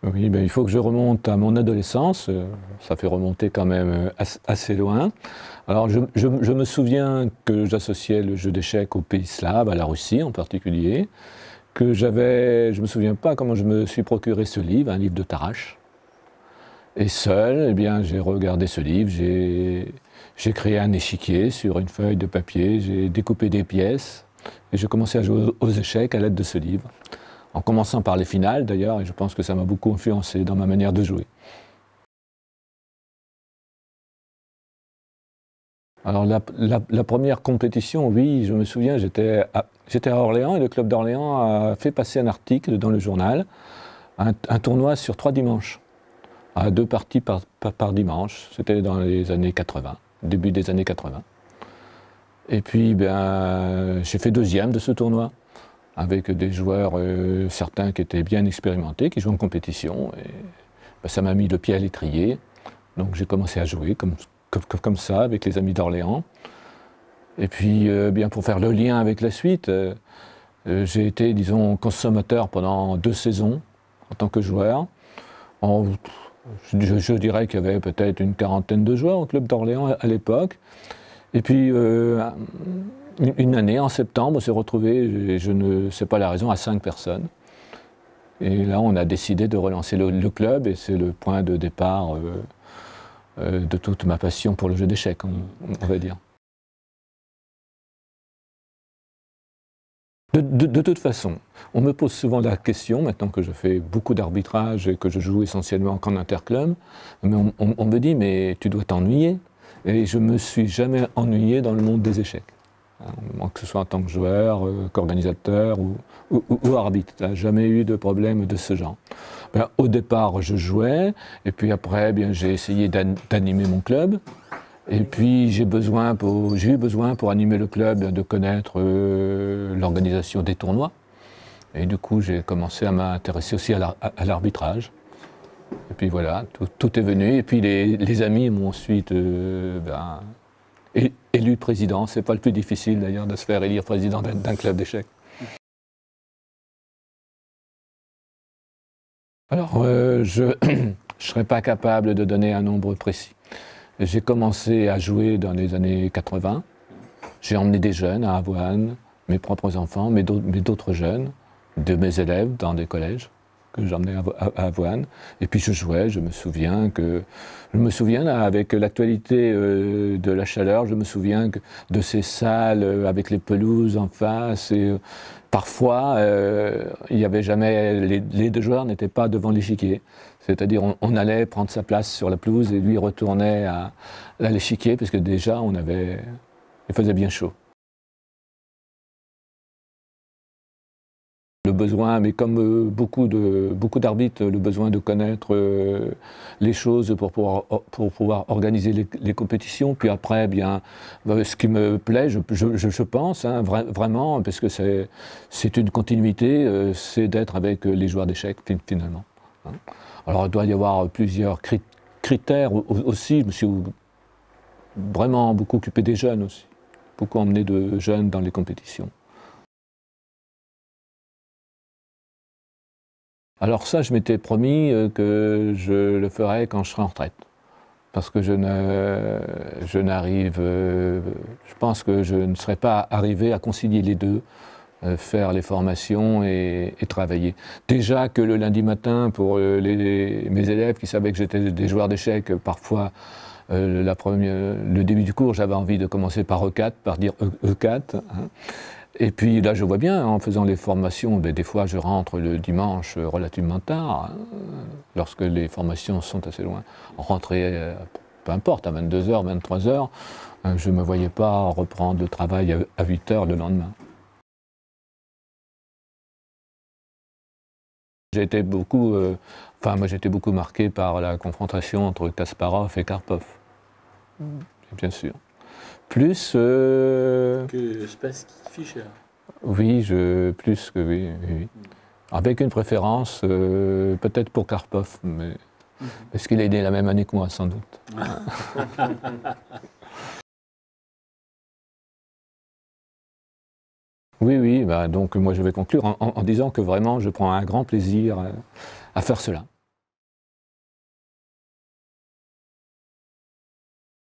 Oui, ben, il faut que je remonte à mon adolescence, ça fait remonter quand même assez loin. Alors je me souviens que j'associais le jeu d'échecs aux pays slaves, à la Russie en particulier, je ne me souviens pas comment je me suis procuré ce livre, un livre de Tarrasch. Et seul, eh bien, j'ai regardé ce livre, j'ai créé un échiquier sur une feuille de papier, j'ai découpé des pièces et j'ai commencé à jouer aux échecs à l'aide de ce livre. En commençant par les finales d'ailleurs, et je pense que ça m'a beaucoup influencé dans ma manière de jouer. Alors la première compétition, oui, je me souviens, j'étais à Orléans et le club d'Orléans a fait passer un article dans le journal, un tournoi sur 3 dimanches, à 2 parties par dimanche. C'était dans les années 80, début des années 80. Et puis ben, j'ai fait 2e de ce tournoi, avec des joueurs, certains qui étaient bien expérimentés, qui jouaient en compétition. Et ben, ça m'a mis le pied à l'étrier. Donc j'ai commencé à jouer comme ça, avec les amis d'Orléans. Et puis, bien pour faire le lien avec la suite, j'ai été, disons, consommateur pendant 2 saisons en tant que joueur. Je dirais qu'il y avait peut-être une quarantaine de joueurs au club d'Orléans à l'époque. Et puis, une année, en septembre, on s'est retrouvé, je ne sais pas la raison, à 5 personnes. Et là, on a décidé de relancer le club, et c'est le point de départ de toute ma passion pour le jeu d'échecs, on va dire. De toute façon, on me pose souvent la question, maintenant que je fais beaucoup d'arbitrage et que je joue essentiellement qu'en interclub, mais on me dit « mais tu dois t'ennuyer ». Et je ne me suis jamais ennuyé dans le monde des échecs, que ce soit en tant que joueur, qu'organisateur ou arbitre. Il n'y a jamais eu de problème de ce genre. Ben, au départ, je jouais, et puis après, j'ai essayé d'animer mon club. Et puis j'ai eu besoin pour animer le club de connaître l'organisation des tournois. Et du coup, j'ai commencé à m'intéresser aussi à l'arbitrage. Et puis voilà, tout est venu. Et puis les amis m'ont ensuite élu président. C'est pas le plus difficile d'ailleurs de se faire élire président d'un club d'échecs. Alors, je ne serais pas capable de donner un nombre précis. J'ai commencé à jouer dans les années 80. J'ai emmené des jeunes à Avoine, mes propres enfants, mais d'autres jeunes, de mes élèves dans des collèges que j'emmenais à Avoine. Et puis je jouais, je me souviens là, avec l'actualité de la chaleur, je me souviens de ces salles avec les pelouses en face. Et parfois, il n'y avait jamais, les 2 joueurs n'étaient pas devant l'échiquier. C'est-à-dire on allait prendre sa place sur la pelouse et lui retournait à l'échiquier, parce que déjà il faisait bien chaud. Le besoin, mais comme beaucoup d'arbitres, le besoin de connaître les choses pour pouvoir organiser les compétitions. Puis après, bien, ce qui me plaît, je pense, hein, vraiment, parce que c'est une continuité, c'est d'être avec les joueurs d'échecs, finalement. Hein. Alors, il doit y avoir plusieurs critères aussi. Je me suis vraiment beaucoup occupé des jeunes aussi, beaucoup emmené de jeunes dans les compétitions. Alors ça, je m'étais promis que je le ferais quand je serai en retraite. Parce que je pense que je ne serais pas arrivé à concilier les deux, faire les formations et travailler. Déjà que le lundi matin, pour mes élèves qui savaient que j'étais des joueurs d'échecs, parfois, le début du cours, j'avais envie de commencer par E4, par dire E4. Hein. Et puis là, je vois bien, en faisant les formations, des fois je rentre le dimanche relativement tard, hein, lorsque les formations sont assez loin. Rentrer, peu importe, à 22h, 23h, je ne me voyais pas reprendre le travail à 8h le lendemain. Moi j'ai été beaucoup marqué par la confrontation entre Kasparov et Karpov, bien sûr. Plus que Spassky-Fischer. Oui, plus que oui. Avec une préférence peut-être pour Karpov, mais parce qu'il est né la même année que moi, sans doute. Oui, bah, donc moi je vais conclure en disant que vraiment je prends un grand plaisir à faire cela.